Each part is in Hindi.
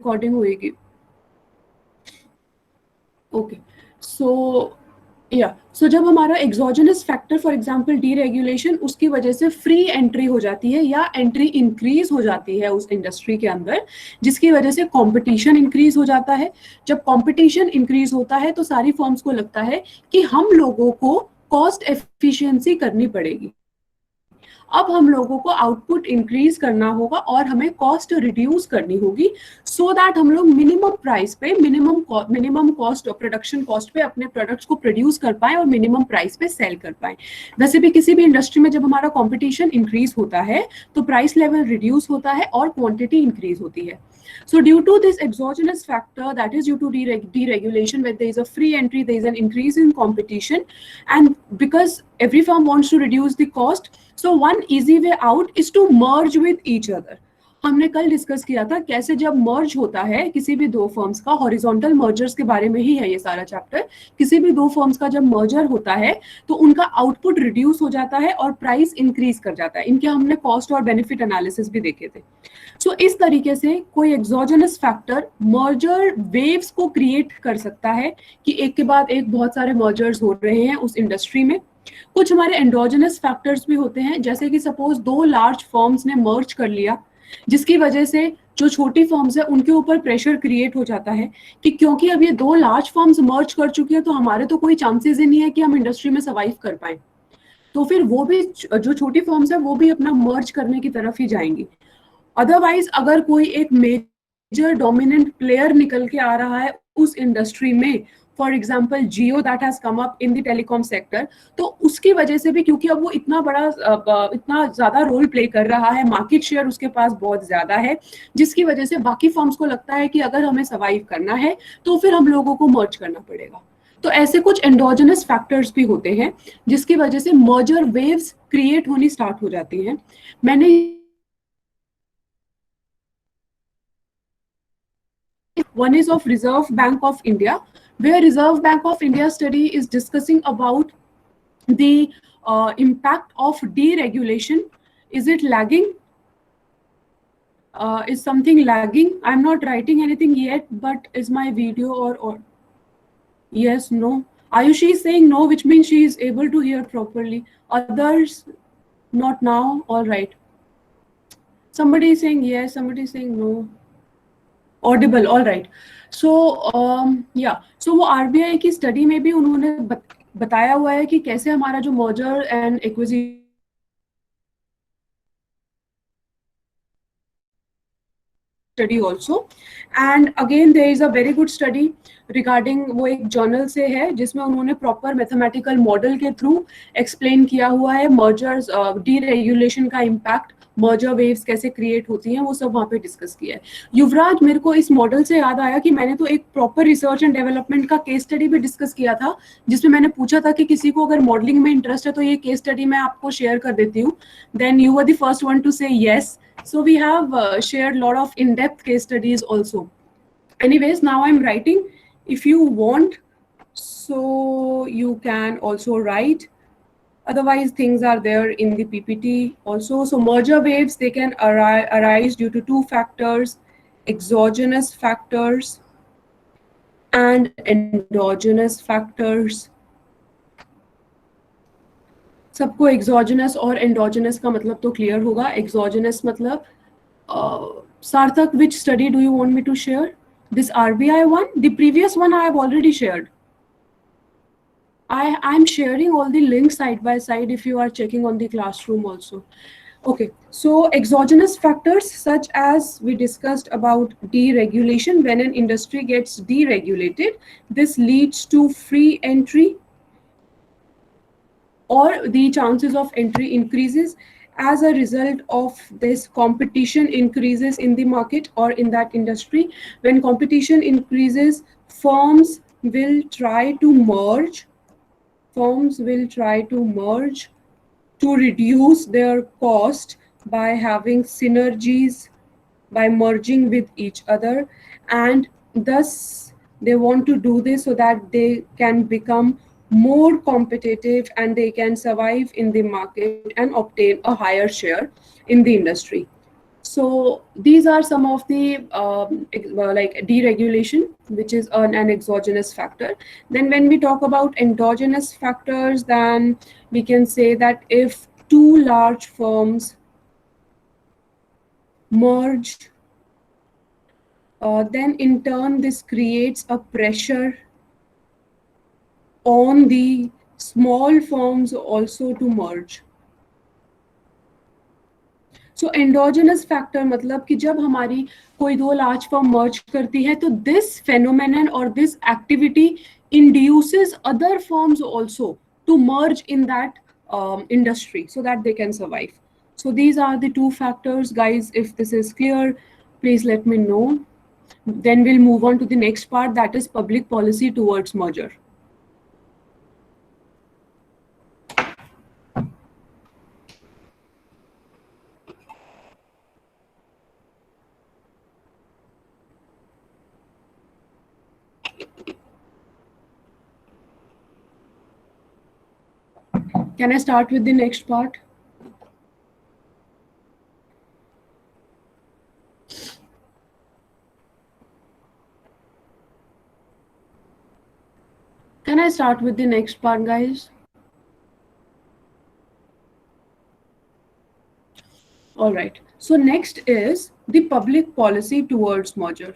रिकॉर्डिंग होएगी। ओके, सो सो जब हमारा एग्जोजेनस फैक्टर फॉर एग्जांपल डीरेगुलेशन, उसकी वजह से फ्री एंट्री हो जाती है या एंट्री इंक्रीज हो जाती है उस इंडस्ट्री के अंदर, जिसकी वजह से कंपटीशन इंक्रीज हो जाता है। जब कंपटीशन इंक्रीज होता है तो सारी फर्म्स को लगता है कि हम लोगों को कॉस्ट एफिशिएंसी करनी पड़ेगी। अब हम लोगों को आउटपुट इंक्रीज करना होगा और हमें कॉस्ट रिड्यूस करनी होगी, सो दैट हम लोग मिनिमम प्राइस पे, मिनिमम कॉस्ट और प्रोडक्शन कॉस्ट पे अपने प्रोडक्ट्स को प्रोड्यूस कर पाए और मिनिमम प्राइस पे सेल कर पाए। वैसे भी किसी भी इंडस्ट्री में जब हमारा कॉम्पिटिशन इंक्रीज होता है तो प्राइस लेवल रिड्यूस होता है और क्वांटिटी इंक्रीज होती है। So due to this exogenous factor, that is due to deregulation, where there is a free entry, there is an increase in competition, and because every firm wants to reduce the cost, so one easy way out is to merge with each other. हमने कल डिस्कस किया था कैसे जब मर्ज होता है किसी भी दो फर्म्स का, हॉरिजॉन्टल मर्जर्स के बारे में ही है ये सारा चैप्टर। किसी भी दो फर्म्स का जब मर्जर होता है तो उनका आउटपुट रिड्यूस हो जाता है और प्राइस इंक्रीज कर जाता है। इनके हमने कॉस्ट और बेनिफिट एनालिसिस भी देखे थे। सो इस तरीके से कोई एक्सोजेनस फैक्टर मर्जर वेव्स को क्रिएट कर सकता है कि एक के बाद एक बहुत सारे मर्जर्स हो रहे हैं उस इंडस्ट्री में। कुछ हमारे एंडोजेनस फैक्टर्स भी होते हैं, जैसे कि सपोज दो लार्ज फर्म्स ने मर्ज कर लिया, जिसकी वजह से जो छोटी फर्म्स है उनके ऊपर प्रेशर क्रिएट हो जाता है कि क्योंकि अब ये दो लार्ज फर्म्स मर्ज कर चुकी है तो हमारे तो कोई चांसेस ही नहीं है कि हम इंडस्ट्री में सर्वाइव कर पाए। तो फिर वो भी जो छोटी फर्म्स है वो भी अपना मर्ज करने की तरफ ही जाएंगी। अदरवाइज अगर कोई एक मेजर डोमिनेंट प्लेयर निकल के आ रहा है उस इंडस्ट्री में, for example Jio that has come up in the telecom sector, तो उसकी वजह से भी, क्योंकि अब वो इतना बड़ा इतना ज्यादा रोल प्ले कर रहा है, मार्केट शेयर उसके पास बहुत ज्यादा है, जिसकी वजह से बाकी फर्म्स को लगता है कि अगर हमें सर्वाइव करना है तो फिर हम लोगों को मर्ज करना पड़ेगा। तो ऐसे कुछ एंडोजेनस फैक्टर्स भी होते हैं जिसकी वजह से मर्जर वेव्स क्रिएट होनी स्टार्ट हो जाती हैं। मैंने one is of Reserve Bank of India, where Reserve Bank of India study is discussing about the impact of deregulation. Is it lagging? Is something lagging? I'm not writing anything yet, but is my video or yes, no? Ayushi is saying no, which means she is able to hear properly. Others, not now. All right. Somebody is saying yes, somebody is saying no. Audible, all right. So so वो आरबीआई की स्टडी में भी उन्होंने बताया हुआ है कि कैसे हमारा जो merger and acquisition study also, and again there is a very good study regarding, वो एक जर्नल से है जिसमें उन्होंने प्रॉपर मैथमेटिकल मॉडल के थ्रू एक्सप्लेन किया हुआ है मर्जर्स, डीरेगुलेशन का इम्पैक्ट, मर्जर वेव्स कैसे क्रिएट होती हैं, वो सब वहाँ पे डिस्कस किया है। युवराज, मेरे को इस मॉडल से याद आया कि मैंने तो एक प्रॉपर रिसर्च एंड डेवलपमेंट का केस स्टडी भी डिस्कस किया था, जिसमें मैंने पूछा था कि किसी को अगर मॉडलिंग में इंटरेस्ट है तो ये केस स्टडी मैं आपको शेयर कर देती हूँ। Then you were the first one to say yes. So we have shared a lot of in-depth case studies also. Anyways, now I'm writing. If you want, so you can also write. Otherwise, things are there in the PPT also. So merger waves, they can arise due to two factors: exogenous factors and endogenous factors. सबको एक्सोजेनस और एंडोजेनस का मतलब तो क्लियर होगा। एक्सोजेनस मतलब सार्थक, which study do you want me to share? This RBI one? The previous one I have already shared. I'm sharing all the links side by side if you are checking on the classroom also. Okay, so exogenous factors such as we discussed about deregulation. When an industry gets deregulated, this leads to free entry, or the chances of entry increases. As a result of this, competition increases in the market or in that industry. When competition increases, firms will try to merge to reduce their cost by having synergies, by merging with each other, and thus they want to do this so that they can become more competitive and they can survive in the market and obtain a higher share in the industry. So these are some of the like deregulation, which is an exogenous factor. Then when we talk about endogenous factors, then we can say that if two large firms merge, then in turn this creates a pressure on the small firms also to merge. So endogenous factor मतलब कि जब हमारी कोई दो लार्ज फर्म मर्ज करती है तो दिस फेनोमेनन और this activity induces other firms also to merge in that industry so that they can survive. So these are the two factors, guys. If this is clear, please let me know. Then we'll move on to the next part, that is public policy towards merger. Can I start with the next part? Can I start with the next part, guys? All right. So next is the public policy towards merger.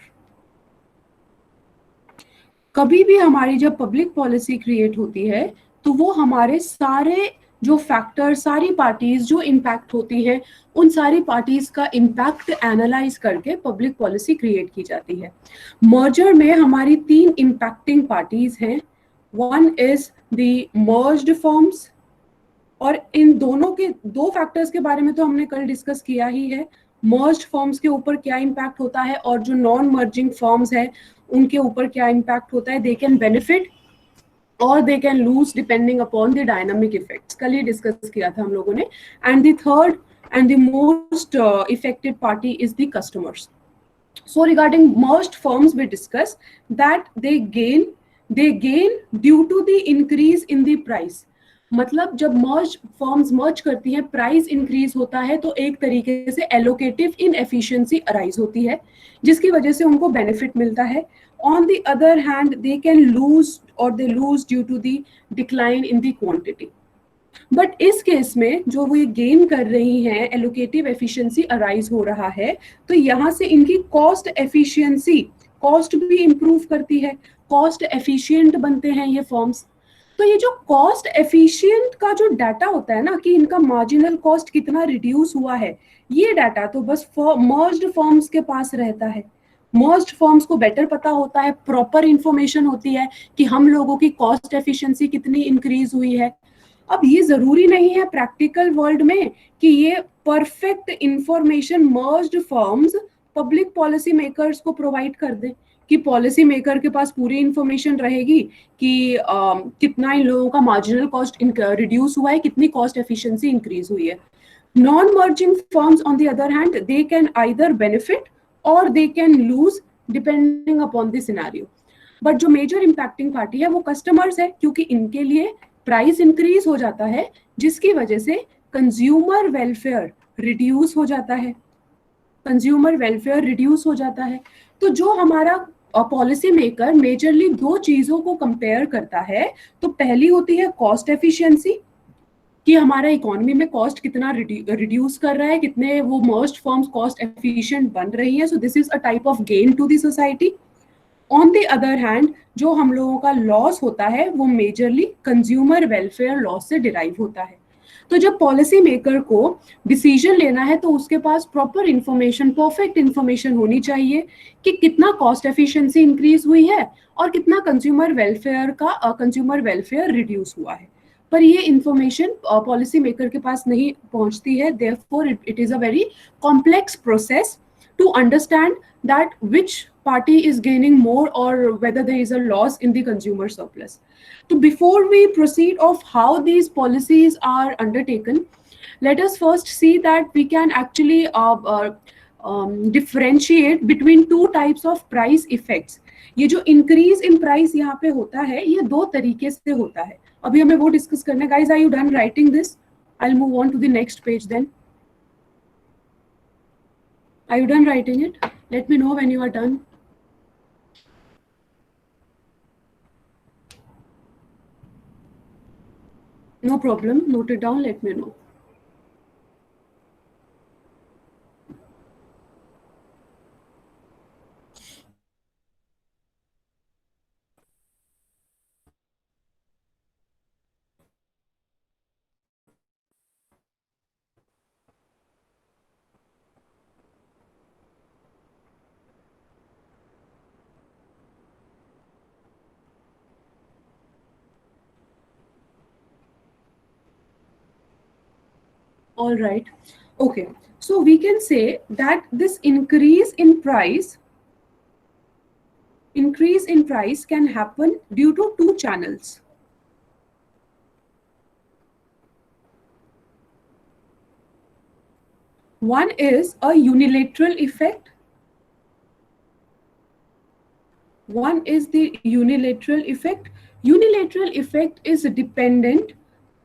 कभी भी हमारी जब पब्लिक पॉलिसी क्रिएट होती है तो वो हमारे सारे जो फैक्टर, सारी पार्टीज जो इम्पैक्ट होती हैं, उन सारी पार्टीज का इम्पैक्ट एनालाइज करके पब्लिक पॉलिसी क्रिएट की जाती है. मर्जर में हमारी तीन इम्पैक्टिंग पार्टीज हैं. One is the merged firms, और इन दोनों के दो फैक्टर्स के बारे में तो हमने कल डिस्कस किया ही है. मर्ज्ड फर्म्स के ऊपर क्या इम्पैक्ट होता है और जो नॉन मर्जिंग फर्म्स है उनके ऊपर क्या इम्पैक्ट होता है. दे कैन बेनिफिट और they can lose depending upon the dynamic effects. कल ही डिस्कस किया था हम लोगों ने. And the third and the most affected party is the customers. So regarding merged firms, we discuss that they gain due to the increase in the price. मतलब जब मर्ज फर्म्स मर्ज करती हैं, प्राइस इंक्रीज होता है तो एक तरीके से एलोकेटिव इनएफिशिएंसी अराइज होती है जिसकी वजह से उनको बेनिफिट मिलता है. On the other hand they can lose और they lose due to the decline in the quantity. But इस केस में जो वो ये गेन कर रही हैं, एलोकेटिव एफिशिएंसी अराइज हो रहा है, तो यहाँ से इनकी कॉस्ट एफिशिएंसी, कॉस्ट भी इंप्रूव करती है, कॉस्ट एफिशिएंट बनते हैं ये फर्म्स. तो ये जो कॉस्ट एफिशिएंट का जो डाटा होता है ना कि इनका मार्जिनल कॉस्ट कितना रिड्यूस हुआ है, ये डाटा तो बस मर्ज्ड फर्म्स के पास रहता है. मर्ज्ड फर्म्स को बेटर पता होता है, प्रॉपर इंफॉर्मेशन होती है कि हम लोगों की कॉस्ट एफिशिएंसी कितनी इंक्रीज हुई है. अब ये जरूरी नहीं है प्रैक्टिकल वर्ल्ड में कि ये perfect information merged firms public policy makers को प्रोवाइड कर दें, कि पॉलिसी मेकर के पास पूरी इंफॉर्मेशन रहेगी कि कितना इन लोगों का मार्जिनल कॉस्ट रिड्यूस हुआ है, कितनी कॉस्ट एफिशिएंसी इंक्रीज हुई है. Non merging firms on the other hand, they can either benefit और they can lose depending upon the scenario. But जो मेजर इंपैक्टिंग पार्टी है वो कस्टमर्स है, क्योंकि इनके लिए प्राइस इंक्रीज हो जाता है जिसकी वजह से कंज्यूमर वेलफेयर रिड्यूस हो जाता है. कंज्यूमर वेलफेयर रिड्यूस हो जाता है. तो जो हमारा पॉलिसी मेकर मेजरली दो चीजों को कंपेयर करता है, तो पहली होती है कॉस्ट एफिशिएंसी, कि हमारा इकोनॉमी में कॉस्ट कितना रिड्यूस कर रहा है, कितने वो मर्ज्ड फर्म्स कॉस्ट एफिशिएंट बन रही है. So this is a type of gain to the society. On the other hand जो हम लोगों का लॉस होता है वो मेजरली कंज्यूमर वेलफेयर लॉस से डिराइव होता है. तो जब पॉलिसी मेकर को डिसीजन लेना है तो उसके पास प्रॉपर इंफॉर्मेशन, परफेक्ट इंफॉर्मेशन होनी चाहिए कि कितना कॉस्ट एफिशिएंसी इंक्रीज हुई है और कितना कंज्यूमर वेलफेयर रिड्यूस हुआ है. पर ये इंफॉर्मेशन पॉलिसी मेकर के पास नहीं पहुंचती है. Therefore it is a very complex process to understand that which party is gaining more or whether there is a loss in the consumer surplus. So before we proceed of how these policies are undertaken, let us first see that we can actually differentiate between two types of price effects. ये जो increase in price यहाँ पे होता है ये दो तरीके से होता है. अभी हमें वो डिस्कस करना है. Guys, are you done writing this? I'll move on to the next page then. Are you done writing it? Let me know when you are done. No problem. Note it down. Let me know. All right. Okay. So we can say that this increase in price can happen due to two channels. One is a unilateral effect. One is the unilateral effect. Unilateral effect is dependent,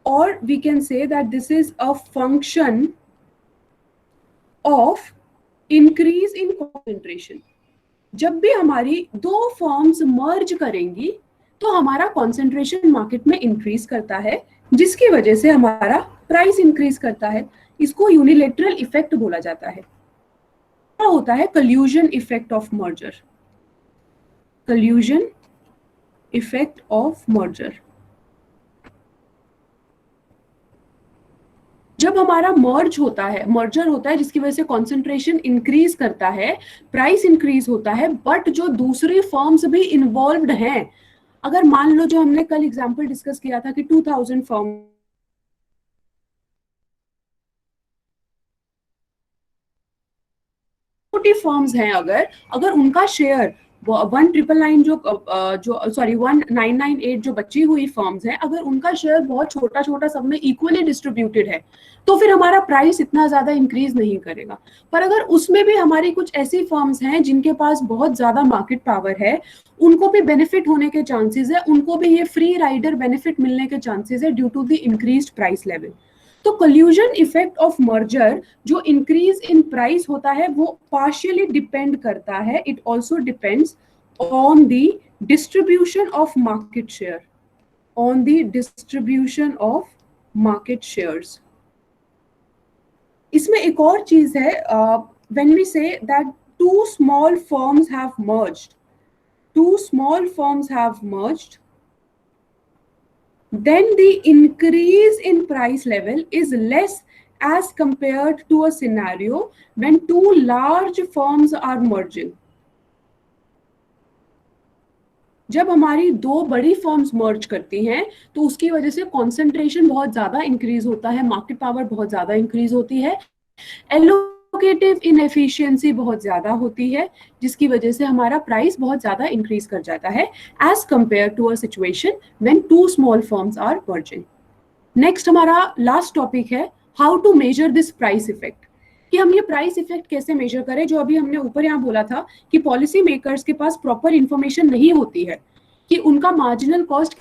or we can say that this is a function of increase in concentration. जब भी हमारी दो फॉर्म्स मर्ज करेंगी तो हमारा कॉन्सेंट्रेशन मार्केट में इंक्रीज करता है, जिसकी वजह से हमारा प्राइस इंक्रीज करता है. इसको यूनिलेटरल इफेक्ट बोला जाता है. क्या होता है कल्यूजन effect of merger. कल्यूजन effect of merger. जब हमारा मर्जर होता है जिसकी वजह से कॉन्सेंट्रेशन इंक्रीज करता है, प्राइस इंक्रीज होता है, बट जो दूसरी फर्म्स भी इन्वॉल्व्ड हैं, अगर मान लो जो हमने कल एग्जांपल डिस्कस किया था कि 2000 फर्म छोटी फर्म्स हैं, अगर उनका शेयर 1999 जो सॉरी 1998 जो बची हुई फर्म्स हैं, अगर उनका शेयर बहुत छोटा छोटा सब में इक्वली डिस्ट्रीब्यूटेड है तो फिर हमारा प्राइस इतना ज्यादा इंक्रीज नहीं करेगा. पर अगर उसमें भी हमारी कुछ ऐसी फर्म्स हैं जिनके पास बहुत ज्यादा मार्केट पावर है, उनको भी बेनिफिट होने के चांसेस है, उनको भी ये फ्री राइडर बेनिफिट मिलने के चांसेस है due to the increased price level. तो कल्यूजन इफेक्ट ऑफ मर्जर जो इंक्रीज इन प्राइस होता है वो पार्शियली डिपेंड करता है, it also depends on the distribution of market share, on the distribution of market shares. इसमें एक और चीज है, when we say that two small firms have merged, two small firms have merged, then the increase in price level is less as compared to a scenario when two large firms are merging. जब हमारी दो बड़ी फर्म्स मर्ज करती हैं तो उसकी वजह से कॉन्सेंट्रेशन बहुत ज्यादा इंक्रीज होता है, मार्केट पावर बहुत ज्यादा इंक्रीज होती है, एलोकेटिव इनएफिशिएंसी बहुत ज्यादा होती है, जिसकी वजह से हमारा प्राइस बहुत ज्यादा इंक्रीज कर जाता है as compare to a situation when two small firms are merging. Next हमारा लास्ट टॉपिक है how to measure this price effect, कि हम ये प्राइस इफेक्ट कैसे मेजर करें. जो अभी हमने ऊपर यहाँ बोला था कि पॉलिसी मेकर्स के पास प्रॉपर इंफॉर्मेशन नहीं होती है कि उनका मार्जिनल कॉस्ट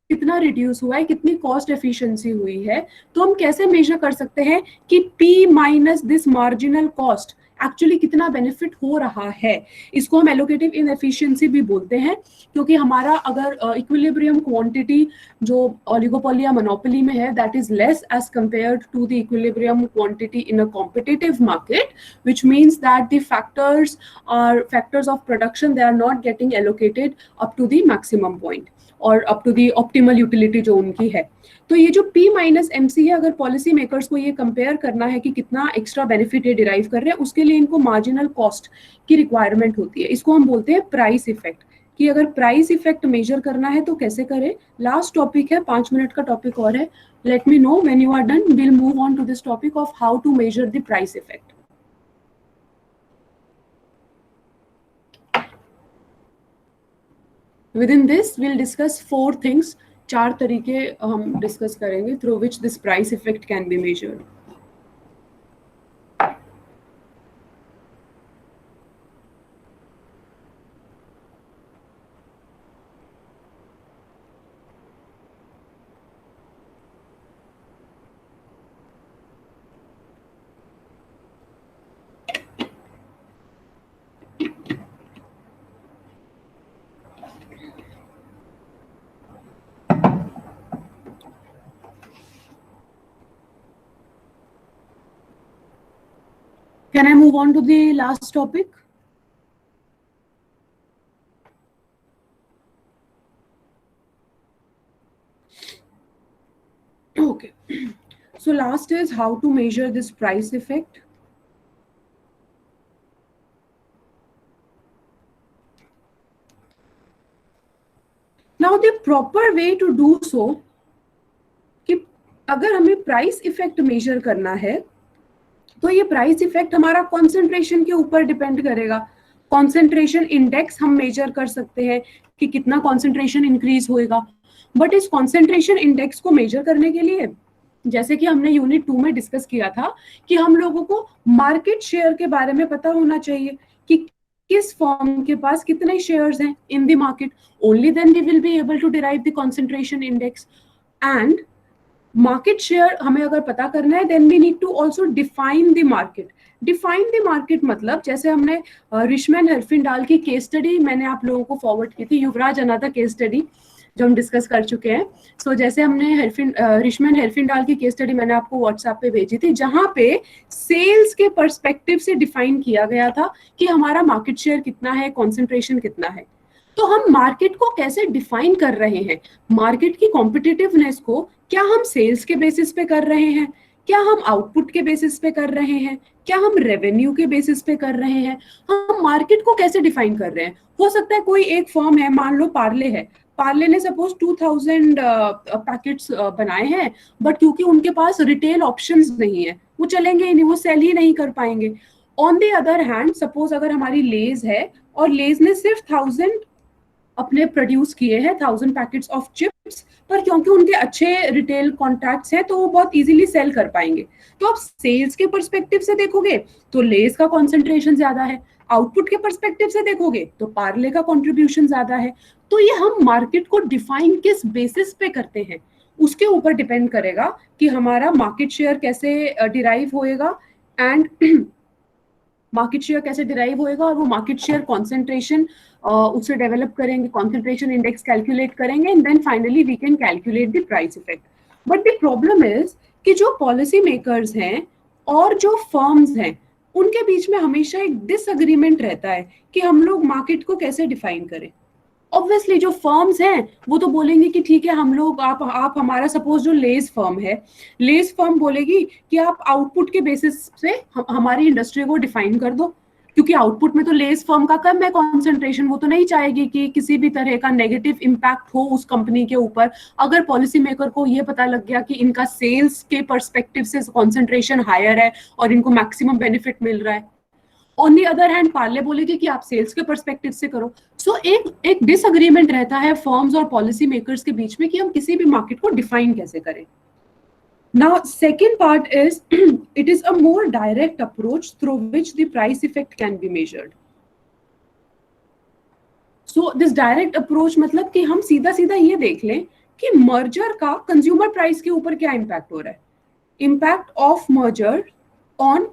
कितना रिड्यूस हुआ है, कितनी कॉस्ट एफिशिएंसी हुई है, तो हम कैसे मेजर कर सकते हैं कि P minus this marginal cost actually कितना बेनिफिट हो रहा है. इसको हम एलोकेटिव इनएफिशिएंसी भी बोलते हैं, क्योंकि हमारा अगर इक्विलिब्रियम क्वांटिटी जो ओलिगोपोली या मोनोपोली में है that is less as compared to the equilibrium quantity in a competitive market, which means that the factors of production, they are not getting allocated up to the maximum point और up to the optimal utility जो उनकी है. तो ये जो P माइनस MC है, अगर पॉलिसी मेकर्स को ये कंपेयर करना है कि कितना एक्स्ट्रा बेनिफिट ये डिराइव कर रहे हैं, उसके लिए इनको मार्जिनल कॉस्ट की रिक्वायरमेंट होती है. इसको हम बोलते हैं प्राइस इफेक्ट, कि अगर प्राइस इफेक्ट मेजर करना है तो कैसे करें. लास्ट टॉपिक है, 5 मिनट का टॉपिक और है. Let me know when you are done, will move on to this topic of how to measure the price effect. Within this, we'll discuss 4 things. 4 तरीके हम डिस्कस करेंगे through which this price effect can be measured. Can I move on to the last topic? Okay. So last is how to measure this price effect. Now the proper way to do so, कि अगर हमें प्राइस इफेक्ट मेजर करना है तो ये प्राइस इफेक्ट हमारा कॉन्सेंट्रेशन के ऊपर डिपेंड करेगा. कॉन्सेंट्रेशन इंडेक्स हम मेजर कर सकते हैं कि कितना कॉन्सेंट्रेशन इंक्रीज होएगा. बट इस कॉन्सेंट्रेशन इंडेक्स को मेजर करने के लिए, जैसे कि हमने यूनिट 2 में डिस्कस किया था, कि हम लोगों को मार्केट शेयर के बारे में पता होना चाहिए कि किस फर्म के पास कितने शेयर्स हैं in the market. Only then we will be able to derive the concentration index. And market share हमें अगर पता करना है, then we need to also define the market. Define the market मतलब, जैसे हमने रिचमैन हर्फिनडाल की केस स्टडी मैंने आप लोगों को फॉरवर्ड की थी, युवराज अनाथा केस स्टडी जो हम डिस्कस कर चुके हैं. सो जैसे हमने रिचमैन हर्फिनडाल की केस स्टडी मैंने आपको व्हाट्सएप पे भेजी थी, जहां पे सेल्स के पर्सपेक्टिव से डिफाइन किया गया था कि हमारा मार्केट शेयर कितना है, कॉन्सेंट्रेशन कितना है. तो हम मार्केट को कैसे डिफाइन कर रहे हैं, मार्केट की कॉम्पिटिटिवनेस को क्या हम सेल्स के बेसिस पे कर रहे हैं, क्या हम आउटपुट के बेसिस पे कर रहे हैं, क्या हम रेवेन्यू के बेसिस पे कर रहे हैं, हम मार्केट को कैसे डिफाइन कर रहे हैं. हो सकता है कोई एक फर्म है, मान लो पार्ले है, पार्ले ने सपोज 2000 पैकेट्स बनाए हैं, बट क्योंकि उनके पास रिटेल ऑप्शंस नहीं है, वो चलेंगे ही नहीं, वो सेल ही नहीं कर पाएंगे. On the other hand suppose अगर हमारी लेज है और लेज ने सिर्फ 1000 अपने प्रोड्यूस किए हैं, 1000 पैकेट्स ऑफ चिप्स, पर क्योंकि उनके अच्छे रिटेल कॉन्ट्रैक्ट्स हैं तो वो बहुत इजीली सेल कर पाएंगे. तो आप सेल्स के पर्सपेक्टिव से देखोगे तो लेस का कॉन्सेंट्रेशन ज्यादा है, आउटपुट के पर्सपेक्टिव से देखोगे तो पार्ले का कंट्रीब्यूशन ज्यादा है. तो ये हम मार्केट को डिफाइन किस बेसिस पे करते हैं उसके ऊपर डिपेंड करेगा कि हमारा मार्केट शेयर कैसे डिराइव होएगा, एंड मार्केट शेयर कैसे डिराइव होएगा, और वो मार्केट शेयर कॉन्सेंट्रेशन उससे डेवलप करेंगे, कॉन्सेंट्रेशन इंडेक्स कैलकुलेट करेंगे, and then finally we can calculate the price effect. But the problem is कि जो पॉलिसी मेकर्स हैं और जो फर्म्स हैं उनके बीच में हमेशा एक डिसएग्रीमेंट रहता है कि हम लोग मार्केट को कैसे डिफाइन करें. ऑब्वियसली जो फर्म्स हैं वो तो बोलेंगे कि ठीक है हम लोग, आप हमारा, सपोज जो लेस फर्म है, लेस फर्म बोलेगी कि आप आउटपुट के बेसिस से हमारी इंडस्ट्री को डिफाइन कर दो, क्योंकि आउटपुट में तो लेस फर्म का कम है कॉन्सेंट्रेशन, वो तो नहीं चाहेगी कि किसी भी तरह का नेगेटिव इम्पैक्ट हो उस कंपनी के ऊपर. अगर पॉलिसी मेकर को ये पता लग गया कि इनका सेल्स के पर्सपेक्टिव से कॉन्सेंट्रेशन हायर है और इनको मैक्सिमम बेनिफिट मिल रहा है. On the other hand Parle बोलेगी कि आप सेल्स के पर्सपेक्टिव से करो. सो एक डिसएग्रीमेंट रहता है फर्म्स और पॉलिसी मेकर्स के बीच में कि हम किसी भी मार्केट को डिफाइन कैसे करें. Now, second part is it is a more direct approach through which the price effect can be measured. So this direct approach मतलब कि हम सीधा सीधा ये देख लें कि मर्जर का कंज्यूमर प्राइस के ऊपर क्या इम्पैक्ट हो रहा है. Impact of merger on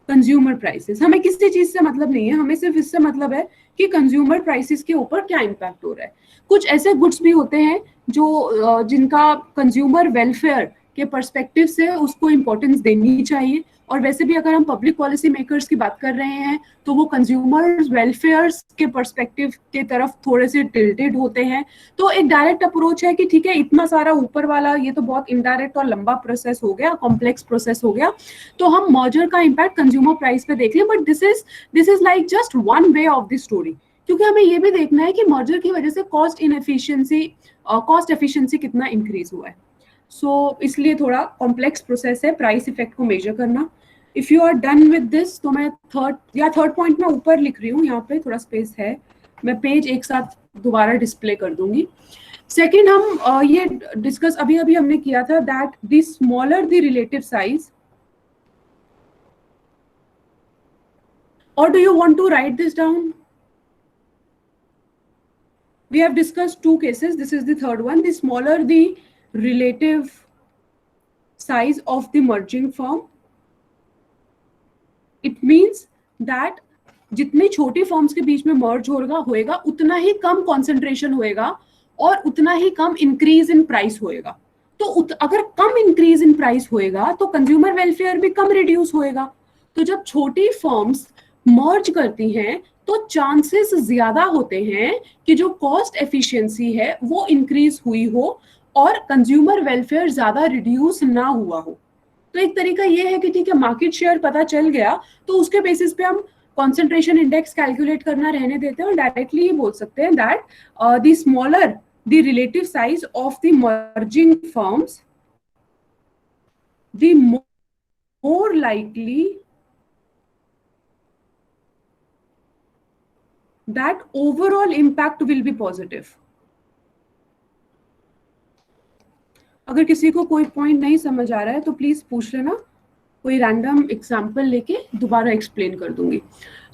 consumer prices. हमें किसी चीज से मतलब नहीं है, हमें सिर्फ इससे मतलब है कि कंज्यूमर प्राइसेस के ऊपर क्या इम्पैक्ट हो रहा है. कुछ ऐसे गुड्स भी होते हैं जो जिनका कंज्यूमर वेलफेयर के पर्सपेक्टिव से उसको इम्पोर्टेंस देनी चाहिए, और वैसे भी अगर हम पब्लिक पॉलिसी मेकर्स की बात कर रहे हैं तो वो कंज्यूमर वेलफेयर के पर्सपेक्टिव के तरफ थोड़े से टिल्टेड होते हैं. तो एक डायरेक्ट अप्रोच है कि ठीक है इतना सारा ऊपर वाला ये तो बहुत इनडायरेक्ट और लंबा प्रोसेस हो गया, कॉम्प्लेक्स प्रोसेस हो गया, तो हम मर्जर का इम्पैक्ट कंज्यूमर प्राइस पे देख लें. But this is like just one way of the story, क्योंकि हमें ये भी देखना है कि मर्जर की वजह से कॉस्ट एफिशिएंसी कितना इंक्रीज हुआ है. सो इसलिए थोड़ा कॉम्प्लेक्स प्रोसेस है प्राइस इफेक्ट को मेजर करना. If you are done with this तो मैं थर्ड पॉइंट में ऊपर लिख रही हूँ, यहाँ पे थोड़ा स्पेस है, मैं पेज एक साथ दोबारा डिस्प्ले कर दूंगी. सेकेंड हम ये डिस्कस अभी हमने किया था that the smaller the relative size, or do you want to write this down? We have discussed two cases. This is the third one. The smaller the relative size of the merging firm, it means that जितनी छोटी फॉर्म्स के बीच में मर्ज होएगा उतना ही कम कॉन्सेंट्रेशन होएगा और उतना ही कम इंक्रीज इन प्राइस होएगा। तो अगर कम इंक्रीज इन प्राइस होएगा तो कंज्यूमर वेलफेयर भी कम रिड्यूस होएगा। तो जब छोटी फर्म्स मर्ज करती हैं तो चांसेस ज्यादा होते हैं कि जो कॉस्ट एफिशिएंसी है वो इंक्रीज हुई हो और कंज्यूमर वेलफेयर ज्यादा रिड्यूस ना हुआ हो। तो एक तरीका ये है कि ठीक है, मार्केट शेयर पता चल गया तो उसके बेसिस पे हम कॉन्सेंट्रेशन इंडेक्स कैलकुलेट करना रहने देते हैं और डायरेक्टली ये बोल सकते हैं that the smaller the relative size of the merging firms, the more likely that overall impact will be positive. अगर किसी को कोई पॉइंट नहीं समझ आ रहा है तो प्लीज पूछ लेना, कोई रैंडम एग्जांपल लेके दोबारा एक्सप्लेन कर दूंगी.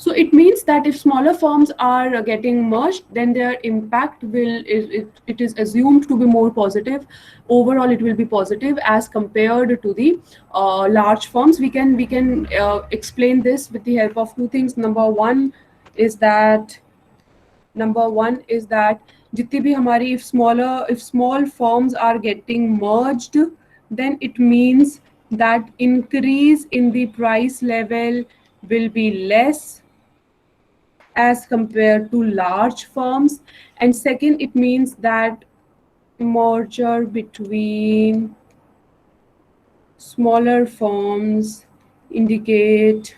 So it means that if smaller firms are getting merged, then their impact it is assumed to be more positive. Overall, it will be positive as compared to the large firms. We can explain this with the help of two things. Number one is that जितनी भी हमारी if small firms are getting merged, then it means that increase in the price level will be less as compared to large firms. And second, it means that merger between smaller firms indicate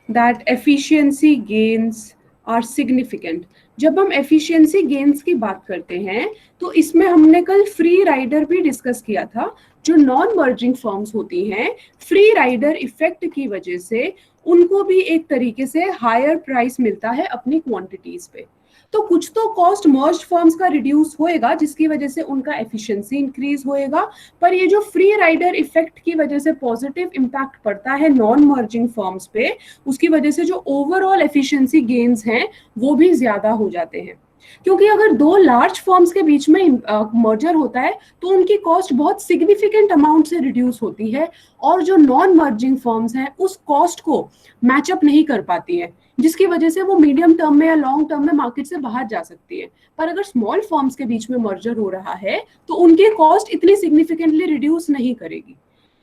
that efficiency gains are significant. जब हम efficiency gains की बात करते हैं तो इसमें हमने कल फ्री राइडर भी डिस्कस किया था. जो नॉन मर्जिंग फर्म्स होती हैं, फ्री राइडर इफेक्ट की वजह से उनको भी एक तरीके से हायर प्राइस मिलता है अपनी क्वांटिटीज पे. तो कुछ तो कॉस्ट मर्ज फर्म्स का रिड्यूस होएगा जिसकी वजह से उनका एफिशिएंसी इंक्रीज होएगा, पर ये जो फ्री राइडर इफेक्ट की वजह से पॉजिटिव इंपैक्ट पड़ता है नॉन मर्जिंग फर्म्स पे, उसकी वजह से जो ओवरऑल एफिशिएंसी गेन्स हैं वो भी ज्यादा हो जाते हैं. क्योंकि अगर दो लार्ज फर्म्स के बीच में मर्जर होता है तो उनकी कॉस्ट बहुत सिग्निफिकेंट अमाउंट से रिड्यूस होती है और जो नॉन मर्जिंग फर्म्स हैं उस कॉस्ट को मैचअप नहीं कर पाती है, जिसकी वजह से वो मीडियम टर्म में या लॉन्ग टर्म में मार्केट से बाहर जा सकती है. पर अगर स्मॉल फर्म्स के बीच में मर्जर हो रहा है तो उनकी कॉस्ट इतनी सिग्निफिकेंटली रिड्यूस नहीं करेगी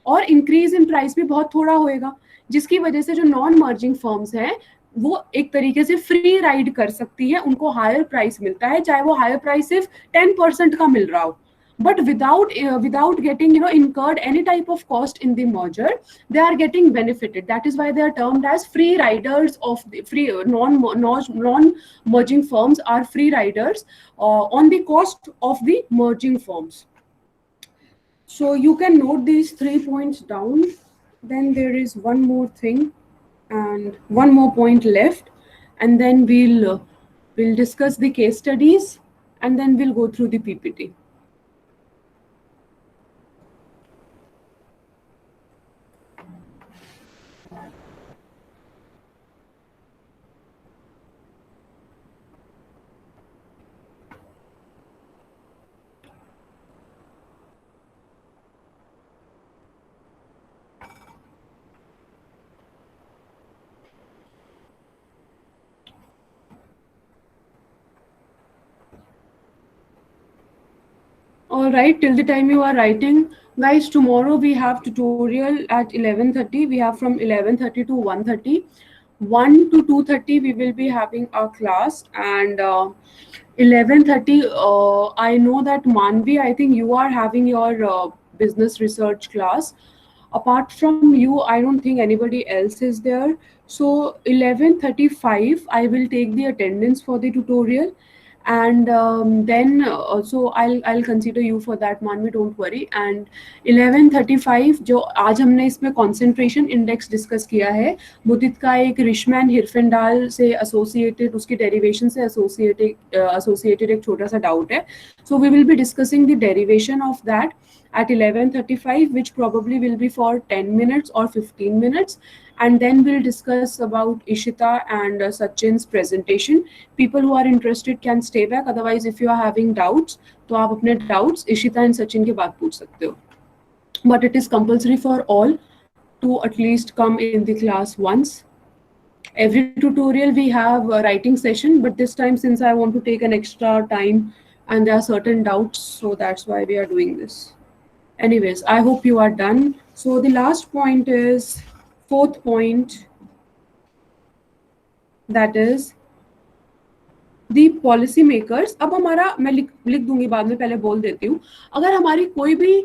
और इंक्रीज इन प्राइस भी बहुत थोड़ा होएगा, जिसकी वजह से जो नॉन मर्जिंग फर्म्स हैं वो एक तरीके से फ्री राइड कर सकती है, उनको हायर प्राइस मिलता है, चाहे वो हायर प्राइस सिर्फ 10% का मिल रहा हो, but without getting incurred any type of cost in the merger, they are getting benefited. That is why they are termed as free riders of the free non merging firms are free riders on the cost of the merging firms. So you can note these 3 points down. Then there is one more thing and one more point left, and then we'll discuss the case studies and then we'll go through the PPT. All right, till the time you are writing, guys, tomorrow we have tutorial at 11:30. We have from 11:30 to 1:30. 1 to 2:30 we will be having our class, and 11:30 I know that Manvi, I think you are having your business research class. Apart from you, I don't think anybody else is there. So 11:35 I will take the attendance for the tutorial, and then so I'll consider you for that, Manvi, don't worry. And 11:35 जो आज हमने इसमें concentration index डिस्कस किया है, मुदित का एक रिशमैन हिरफेंडाल से एसोसिएटेड, उसकी डेरिवेशन से एसोसिएटेड एक छोटा सा डाउट है. So we will be discussing the derivation of that at 11:35, which probably will be for 10 minutes or 15 minutes, and then we'll discuss about Ishita and Sachin's presentation. People who are interested can stay back, otherwise if you are having doubts तो आप अपने doubts Ishita and Sachin के बाद पूछ सकते हो. But it is compulsory for all to at least come in the class once. Every tutorial we have a writing session, but this time since I want to take an extra time and there are certain doubts, so that's why we are doing this. Anyways, I hope you are done. So the last point is fourth point, that is the policy makers. अब हमारा मैं लिख दूंगी बाद में, पहले बोल देती हूँ. अगर हमारी कोई भी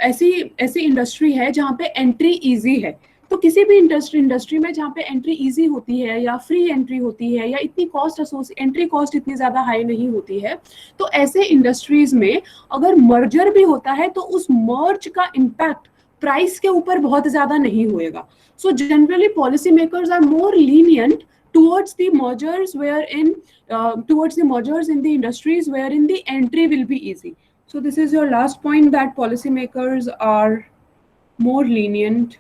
ऐसी ऐसी इंडस्ट्री है जहाँ पे एंट्री इजी है, तो किसी भी इंडस्ट्री में जहाँ पे एंट्री इजी होती है या फ्री एंट्री होती है या इतनी कॉस्ट एंट्री कॉस्ट इतनी ज़्यादा हाई नहीं होती है, तो ऐसे इंडस्ट्रीज में अगर मर्जर भी होता है तो उस मर्ज का इम्पैक्ट प्राइस के ऊपर बहुत ज़्यादा नहीं होएगा. So generally policy makers are more lenient towards the mergers in the industries wherein the entry will be easy. So this is your last point, that policymakers are more lenient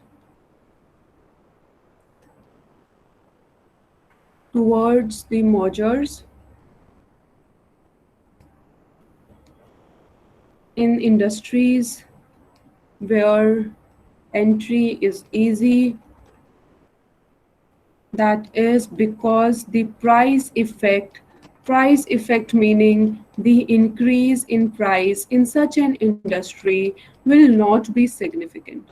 towards the mergers in industries where entry is easy. That is because the price effect meaning the increase in price in such an industry will not be significant.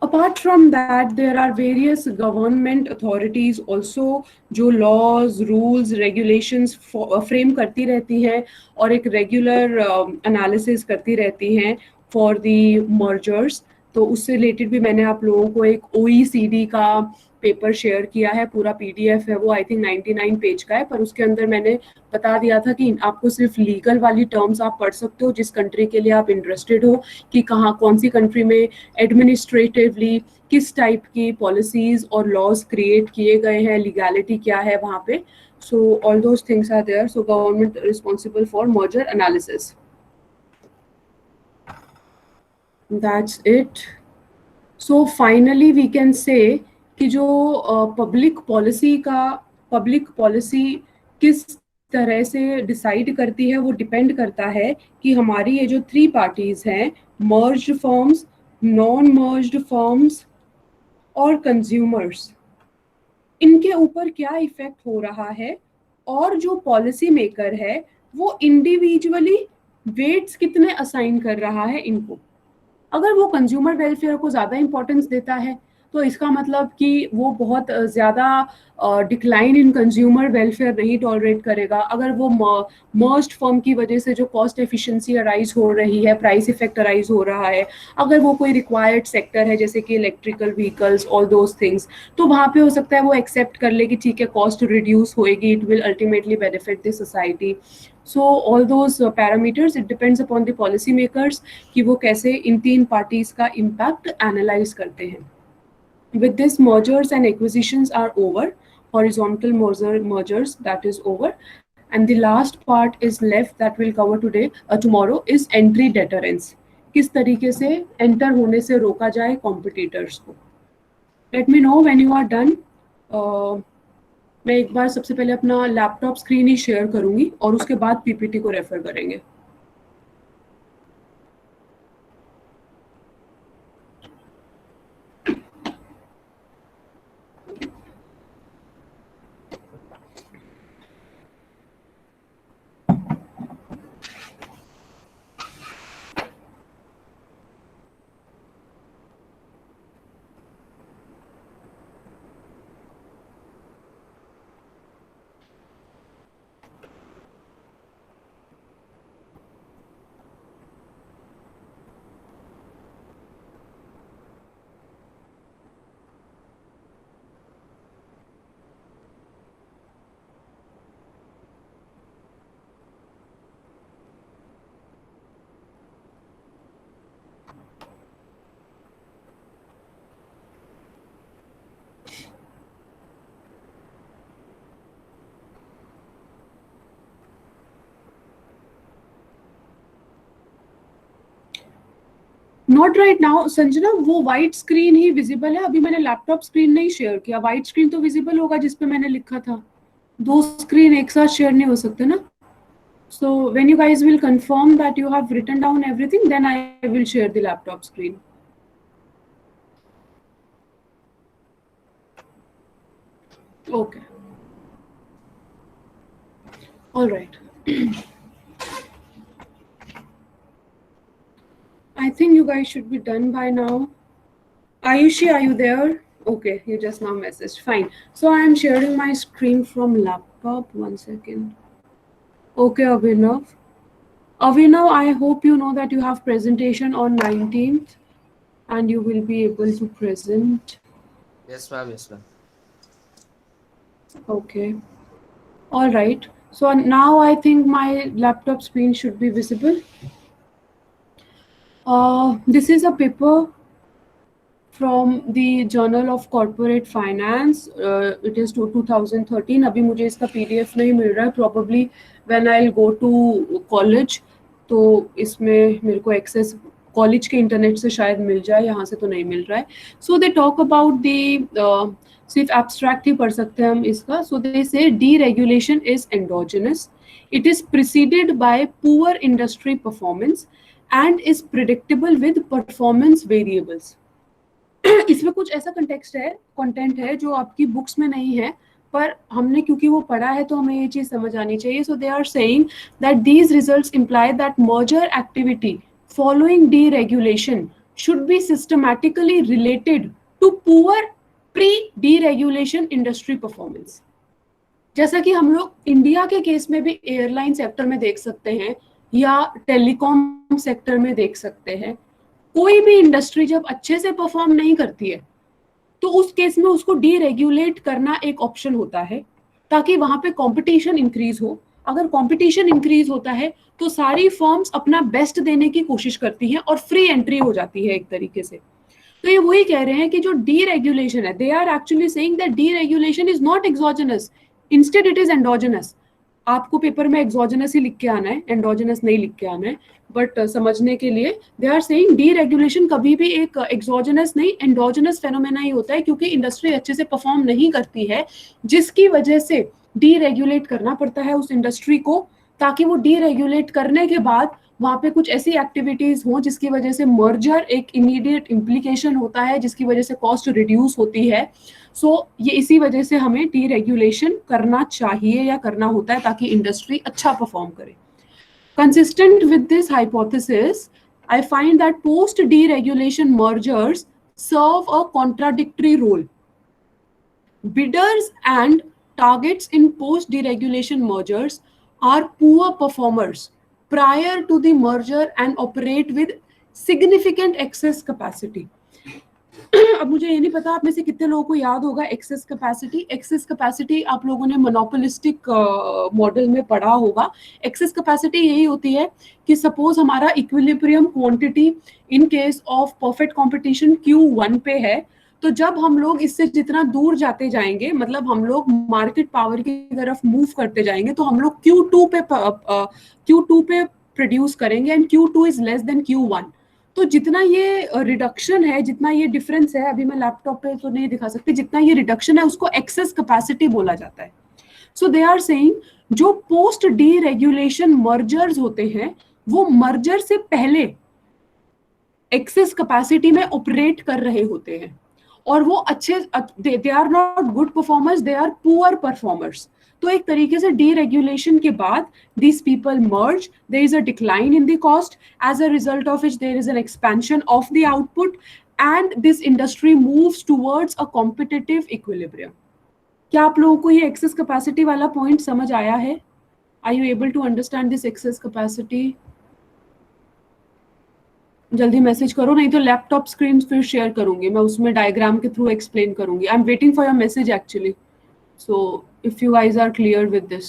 Apart from that, there are various government authorities also जो laws, rules, regulations frame करती रहती है और एक regular analysis करती रहती हैं for the mergers. तो उससे रिलेटेड भी मैंने आप लोगों को एक OECD का पेपर शेयर किया है, पूरा PDF है वो, आई थिंक 99 पेज का है, पर उसके अंदर मैंने बता दिया था कि आपको सिर्फ लीगल वाली टर्म्स आप पढ़ सकते हो जिस कंट्री के लिए आप इंटरेस्टेड हो, कि कहाँ कौन सी कंट्री में एडमिनिस्ट्रेटिवली किस टाइप की पॉलिसीज और लॉज क्रिएट किए गए हैं, लीगैलिटी क्या है वहाँ पे. So all those things are there. So government responsible for merger analysis. That's it. So finally we can say कि जो पब्लिक पॉलिसी किस तरह से डिसाइड करती है, वो डिपेंड करता है कि हमारी ये जो 3 पार्टीज हैं, merged firms, non merged firms और कंज्यूमर्स, इनके ऊपर क्या इफेक्ट हो रहा है, और जो पॉलिसी मेकर है वो इंडिविजुअली वेट्स कितने असाइन कर रहा है इनको. अगर वो कंज्यूमर वेलफेयर को ज़्यादा इंपॉर्टेंस देता है तो इसका मतलब कि वो बहुत ज़्यादा डिक्लाइन इन कंज्यूमर वेलफेयर नहीं टॉलरेट करेगा. अगर वो मर्ज्ड फर्म की वजह से जो कॉस्ट एफिशिएंसी अराइज हो रही है, प्राइस इफेक्ट अराइज हो रहा है, अगर वो कोई रिक्वायर्ड सेक्टर है जैसे कि electrical vehicles, all those things, तो वहाँ पे हो सकता है वो एक्सेप्ट कर ले कि ठीक है कॉस्ट रिड्यूस होएगी, it will ultimately benefit the society. So all those parameters, it depends upon the policy makers कि वो कैसे इन 3 parties का impact analyze करते हैं. With this, mergers and acquisitions are over. Horizontal mergers, that is over. And the last part is left that we'll cover tomorrow is entry deterrence. किस तरीके से enter होने से रोका जाए competitors को. Let me know when you are done. मैं एक बार सबसे पहले अपना लैपटॉप स्क्रीन ही शेयर करूंगी और उसके बाद पीपीटी को रेफर करेंगे. नॉट राइट नाउ संजना, वो व्हाइट स्क्रीन ही विजिबल है. अभी मैंने लैपटॉप स्क्रीन नहीं शेयर किया. व्हाइट स्क्रीन तो विजिबल होगा जिसपे मैंने लिखा था. 2 स्क्रीन एक साथ शेयर नहीं हो सकते ना. So when you guys will confirm that you have written down everything, then I will share the laptop screen. Okay. All right. I think you guys should be done by now. Ayushi, are you there? Okay, you just now messaged. Fine. So I am sharing my screen from laptop. 1 second. Okay, Abhinav. Abhinav, I hope you know that you have presentation on 19th and you will be able to present. Yes, ma'am. Yes, ma'am. Okay. All right. So now I think my laptop screen should be visible. This is a paper from the Journal of Corporate Finance. It is to 2013. अभी मुझे इसका PDF नहीं मिल रहा है. Probably when I'll go to college, तो इसमें मेरे को access कॉलेज के इंटरनेट से शायद मिल जाए, यहाँ से तो नहीं मिल रहा है. सो दे टॉक अबाउट द सिर्फ एब्स्ट्रैक्ट ही पढ़ सकते हैं हम इसका. सो दे से deregulation is endogenous, it is preceded by poor industry performance and is predictable with performance variables. इसमें कुछ ऐसा कंटेंट है जो आपकी बुक्स में नहीं है, पर हमने क्योंकि वो पढ़ा है तो हमें ये चीज समझ आनी चाहिए. So they are saying that these results imply that merger activity following deregulation should be systematically related to poor pre-deregulation industry performance. जैसा कि हम लोग इंडिया के केस में भी एयरलाइन सेक्टर में देख सकते हैं या टेलीकॉम सेक्टर में देख सकते हैं, कोई भी इंडस्ट्री जब अच्छे से परफॉर्म नहीं करती है तो उस केस में उसको डीरेगुलेट करना एक ऑप्शन होता है ताकि वहां पे कंपटीशन इंक्रीज हो. अगर कंपटीशन इंक्रीज होता है तो सारी फर्म्स अपना बेस्ट देने की कोशिश करती हैं और फ्री एंट्री हो जाती है एक तरीके से. तो ये वही कह रहे हैं कि जो डीरेगुलेशन है, they are actually saying that deregulation is not exogenous, instead it is endogenous. आपको पेपर में एक्सोजेनस ही लिख के आना है, एंडोजेनस नहीं लिख के आना है. बट समझने के लिए दे आर सेइंग डीरेगुलेशन कभी भी एक एक्सोजेनस नहीं, एंडोजेनस फेनोमेना ही होता है, क्योंकि इंडस्ट्री अच्छे से परफॉर्म नहीं करती है जिसकी वजह से डीरेगुलेट करना पड़ता है उस इंडस्ट्री को, ताकि वो डीरेगुलेट करने के बाद वहां पे कुछ ऐसी एक्टिविटीज हों जिसकी वजह से मर्जर एक इमीडिएट इम्प्लीकेशन होता है, जिसकी वजह से कॉस्ट रिड्यूस होती है. सो ये इसी वजह से हमें डीरेगुलेशन करना चाहिए या करना होता है ताकि इंडस्ट्री अच्छा परफॉर्म करे. Consistent with this hypothesis, I find that post-deregulation mergers serve a contradictory role. Bidders and targets in post-deregulation mergers are poor performers prior to the merger and operate with significant excess capacity. अब मुझे ये नहीं पता आप में से कितने लोगों को याद होगा एक्सेस कैपेसिटी. एक्सेस कैपेसिटी आप लोगों ने मोनोपोलिस्टिक मॉडल में पढ़ा होगा. एक्सेस कैपेसिटी यही होती है कि सपोज हमारा equilibrium quantity in case of perfect competition Q1 पे है, तो जब हम लोग इससे जितना दूर जाते जाएंगे, मतलब हम लोग मार्केट पावर की तरफ मूव करते जाएंगे, तो हम लोग Q2 पे प्रोड्यूस करेंगे and Q2 is less than Q1. तो जितना ये रिडक्शन है, जितना ये डिफरेंस है, अभी मैं लैपटॉप पे तो नहीं दिखा सकती, जितना ये रिडक्शन है उसको एक्सेस कैपेसिटी बोला जाता है. सो दे आर सेइंग जो पोस्ट डीरेगुलेशन मर्जर्स होते हैं वो मर्जर से पहले एक्सेस कैपेसिटी में ऑपरेट कर रहे होते हैं और वो अच्छे, they are not good performers, they are poor performers. तो एक तरीके से डीरेगुलेशन के बाद these people merge, there is a decline in the cost, as a result of which there is an expansion of the output and this industry moves towards a competitive equilibrium. क्या आप लोगों को ये excess capacity वाला point समझ आया है? Are you able to understand this excess capacity? जल्दी मैसेज करो, नहीं तो लैपटॉप स्क्रीन फिर शेयर करूंगी, मैं उसमें डायग्राम के थ्रू एक्सप्लेन करूंगी. I am waiting for your message actually. So if you guys are clear with this,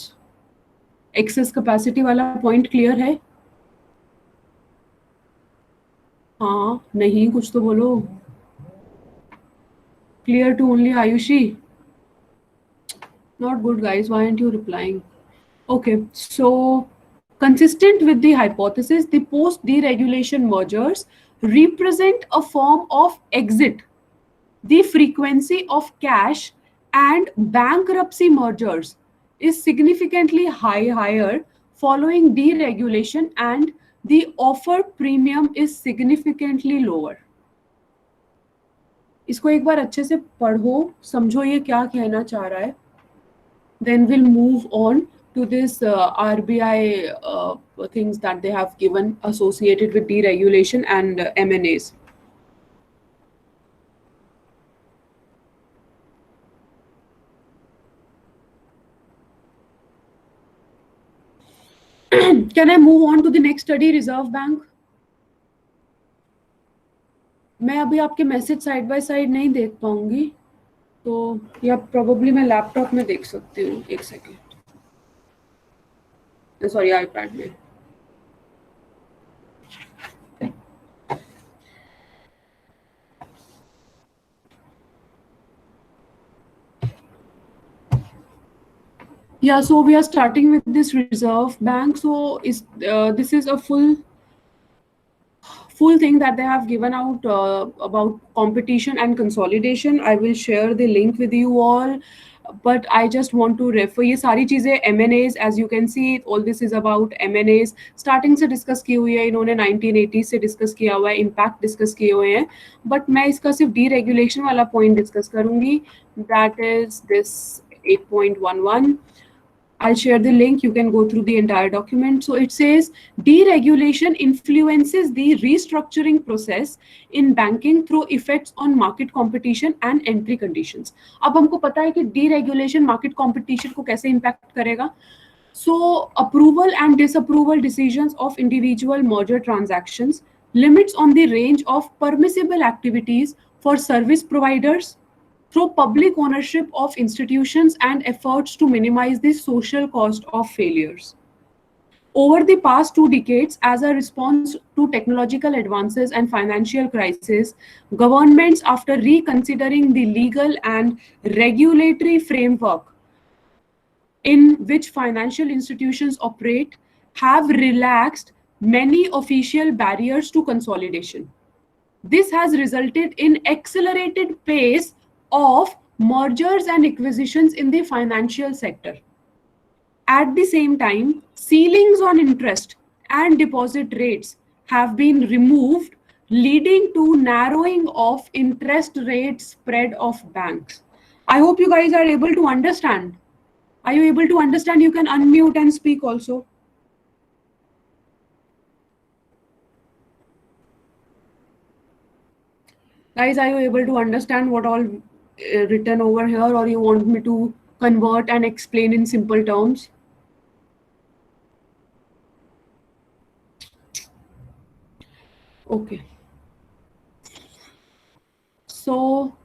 excess capacity वाला point clear है? हाँ नहीं, कुछ तो बोलो. Clear to only Ayushi? Not good guys, why aren't you replying? Okay, so consistent with the hypothesis, the post-deregulation mergers represent a form of exit. The frequency of cash and bankruptcy mergers is significantly higher following deregulation and the offer premium is significantly lower. इसको एक बार अच्छे से पढ़ो, समझो ये क्या कहना चाह रहा है. Then we'll move on to this RBI things that they have given associated with deregulation and M&As. Can I move on to the next study, Reserve Bank? मैं अभी आपके मैसेज साइड बाय साइड नहीं देख पाऊंगी, तो या प्रोबेबली मैं लैपटॉप में देख सकती हूँ. एक सेकेंड, सॉरी आईपैड में. Yeah, so we are starting with this Reserve Bank. So this is a full thing that they have given out about competition and consolidation. I will share the link with you all, but I just want to refer ये सारी चीजें M&As, as you can see, all this is about M&As. Starting से discuss की हुई है, इन्होंने 1980 से discuss किया हुआ है, impact discuss किए हुए हैं, but मैं इसका सिर्फ deregulation वाला point discuss करूँगी. That is this 8.11. I'll share the link. You can go through the entire document. So it says deregulation influences the restructuring process in banking through effects on market competition and entry conditions. अब हमको पता है कि deregulation market competition को कैसे impact करेगा. So approval and disapproval decisions of individual merger transactions, limits on the range of permissible activities for service providers through public ownership of institutions and efforts to minimize the social cost of failures. Over the past 2 decades, as a response to technological advances and financial crisis, governments, after reconsidering the legal and regulatory framework in which financial institutions operate, have relaxed many official barriers to consolidation. This has resulted in accelerated pace of mergers and acquisitions in the financial sector. At the same time, ceilings on interest and deposit rates have been removed, leading to narrowing of interest rate spread of banks. I hope you guys are able to understand. Are you able to understand? You can unmute and speak also. Guys, are you able to understand what all written over here, or you want me to convert and explain in simple terms? Okay. So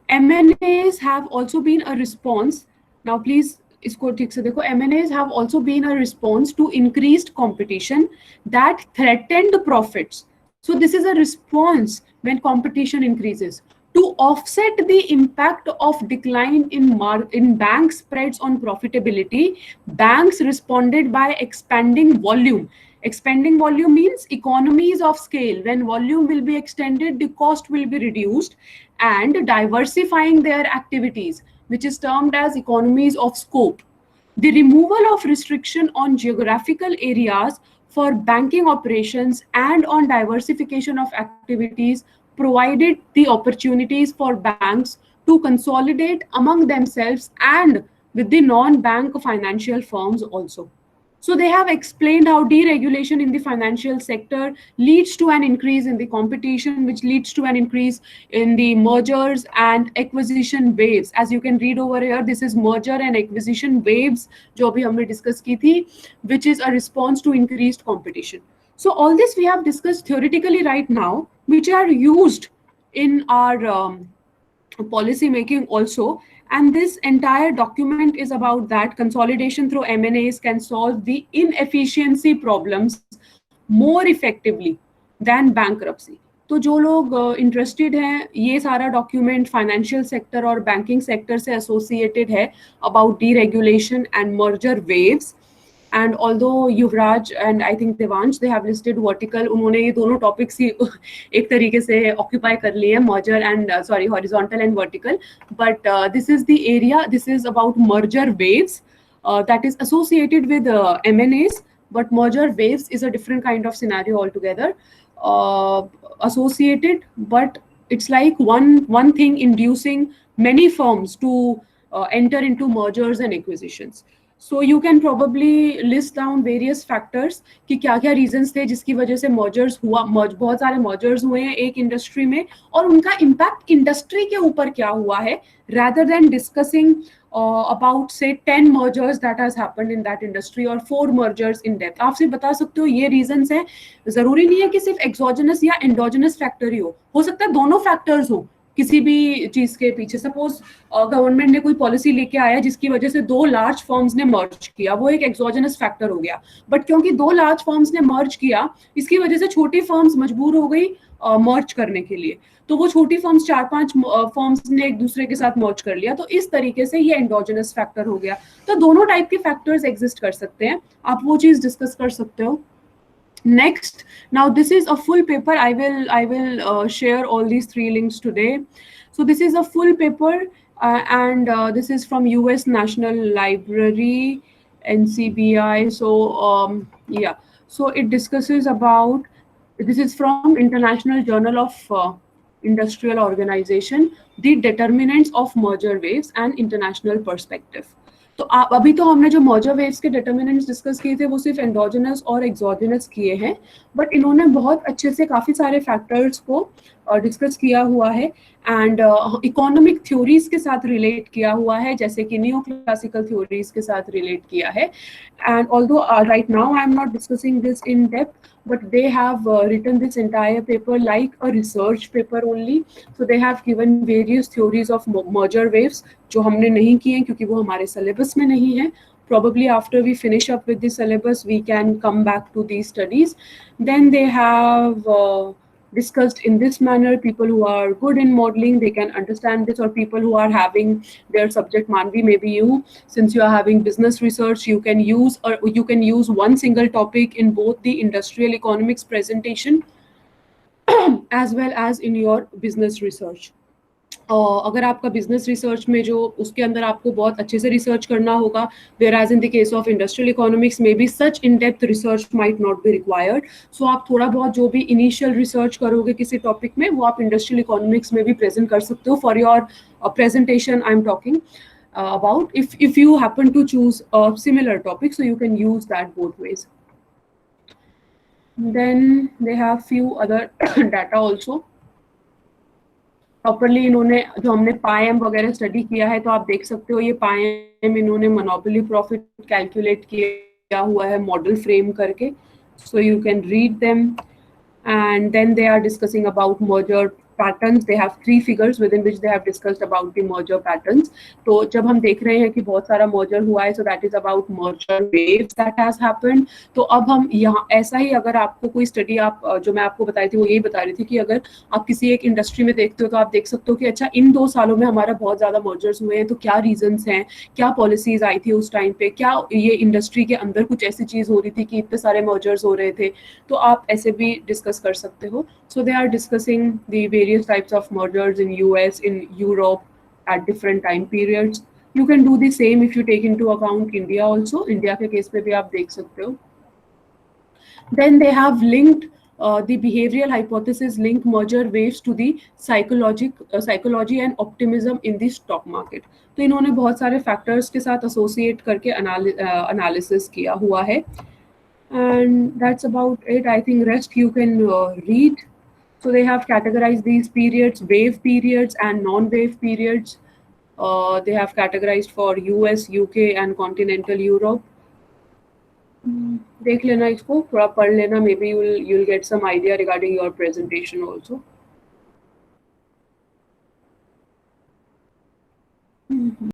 M&As have also been a response. Now please इसको ठीक से देखो. M&As have also been a response to increased competition that threatened profits. So this is a response when competition increases. To offset the impact of decline in bank spreads on profitability, banks responded by expanding volume. Expanding volume means economies of scale. When volume will be extended, the cost will be reduced, and diversifying their activities, which is termed as economies of scope. The removal of restriction on geographical areas for banking operations and on diversification of activities provided the opportunities for banks to consolidate among themselves and with the non-bank financial firms also. So they have explained how deregulation in the financial sector leads to an increase in the competition, which leads to an increase in the mergers and acquisition waves. As you can read over here, this is merger and acquisition waves, जो अभी हमने discuss की थी, which is a response to increased competition. So all this we have discussed theoretically right now, which are used in our policy making also. And this entire document is about that consolidation through M&As can solve the inefficiency problems more effectively than bankruptcy. तो जो लोग इंटरेस्टेड हैं, ये सारा डॉक्यूमेंट फाइनेंशियल सेक्टर और बैंकिंग सेक्टर से एसोसिएटेड है about deregulation and merger waves. And although Yuvraj and I think Devansh, they have listed vertical, उन्होंने ये दोनों टॉपिक्स ही एक तरीके से ऑक्यूपाई कर लिए हैं, merger and horizontal and vertical. But this is the area. This is about merger waves that is associated with M&As. But merger waves is a different kind of scenario altogether. Associated, but it's like one thing inducing many firms to enter into mergers and acquisitions. So you can probably list down various factors कि क्या क्या reasons थे जिसकी वजह से mergers हुआ, बहुत सारे mergers हुए हैं एक industry में, और उनका impact industry के ऊपर क्या हुआ है, rather than discussing about say 10 mergers that has happened in that industry or 4 mergers in depth. आप सिर्फ बता सकते हो ये reasons हैं, जरूरी नहीं है कि सिर्फ exogenous या endogenous factor ही हो सकता है दोनों factors हो किसी भी चीज के पीछे. सपोज गवर्नमेंट ने कोई पॉलिसी लेके आया जिसकी वजह से 2 लार्ज फर्म्स ने मर्ज किया, वो एक एक्सोजेनस फैक्टर हो गया. बट क्योंकि 2 लार्ज फर्म्स ने मर्ज किया, इसकी वजह से छोटी फर्म्स मजबूर हो गई मर्ज करने के लिए, तो वो छोटी फर्म्स 4-5 फर्म्स ने एक दूसरे के साथ मर्ज कर लिया, तो इस तरीके से ये एंडोजेनस फैक्टर हो गया. तो दोनों टाइप के फैक्टर्स एग्जिस्ट कर सकते हैं, आप वो चीज डिस्कस कर सकते हो. Next, now this is a full paper. I will share all these 3 links today. So this is a full paper, and this is from US National Library, NCBI. So yeah, so it discusses about, this is from International Journal of Industrial Organization, the determinants of merger waves and international perspective. तो अभी तो हमने जो मर्जर वेव्स के डिटर्मिनेंट्स डिस्कस किए थे वो सिर्फ एंडोजेनस और एक्सोजेनस किए हैं, बट इन्होंने बहुत अच्छे से काफ़ी सारे फैक्टर्स को डिस्कस किया हुआ है एंड इकोनॉमिक थ्योरीज के साथ रिलेट किया हुआ है, जैसे कि न्यू क्लासिकल थ्योरीज के साथ रिलेट किया है. And although right now I am not discussing this in depth, but they have written this entire paper like a research paper only. So they have given various theories of merger waves जो हमने नहीं किए हैं क्योंकि वो हमारे syllabus में नहीं है. Probably after we finish up with the syllabus, we can come back to these studies. Then they have discussed in this manner, people who are good in modeling, they can understand this, or people who are having their subject, Manvi, maybe you, since you are having business research, you can use one single topic in both the industrial economics presentation as well as in your business research. अगर आपका बिजनेस रिसर्च में जो उसके अंदर आपको बहुत अच्छे से रिसर्च करना होगा, whereas in the case of industrial economics maybe such in-depth research might not be required. So आप थोड़ा बहुत जो भी initial research करोगे किसी टॉपिक में, वो आप industrial economics में भी present कर सकते हो. For your presentation I'm talking about, if you happen to choose a similar topic, so you can use that both ways. Then they have few other data also. Properly इन्होंने जो हमने पाएम वगैरह स्टडी किया है, तो आप देख सकते हो ये पाएम इन्होंने मोनोपोली प्रॉफिट कैलकुलेट किया हुआ है मॉडल फ्रेम करके. So you can read them. And then they are discussing about merger patterns. They have 3 figures within which they have discussed about the merger patterns. तो जब हम देख रहे हैं कि बहुत सारा merger हुआ है, so that is about merger waves that has happened. तो अब हम यहाँ ऐसा ही, अगर आपको कोई स्टडी आप जो मैं आपको बताई थी वो यही बता रही थी कि अगर आप किसी एक इंडस्ट्री में देखते हो तो आप देख सकते हो कि अच्छा इन 2 सालों में हमारा बहुत ज़्यादा mergers हुए हैं, तो क्या रीजंस हैं, क्या पॉलिसीज आई थी उस टाइम पे, क्या ये इंडस्ट्री के अंदर कुछ ऐसी चीज़ हो रही थी कि इतने सारे mergers हो रहे थे, तो आप ऐसे भी डिस्कस कर सकते हो. So they are discussing the various types of mergers in US, in Europe at different time periods. You can do the same if you take into account India also. India के case पे भी आप देख सकते हो. Then they have linked the behavioral hypothesis link merger waves to the psychology and optimism in the stock market. तो इन्होंने बहुत सारे factors के साथ associate करके analysis किया हुआ है. And that's about it. I think rest you can read. So they have categorized these periods, wave periods and non-wave periods. They have categorized for US, UK and continental Europe. देख लेना इसको, थोड़ा पढ़ लेना, maybe you'll get some idea regarding your presentation also.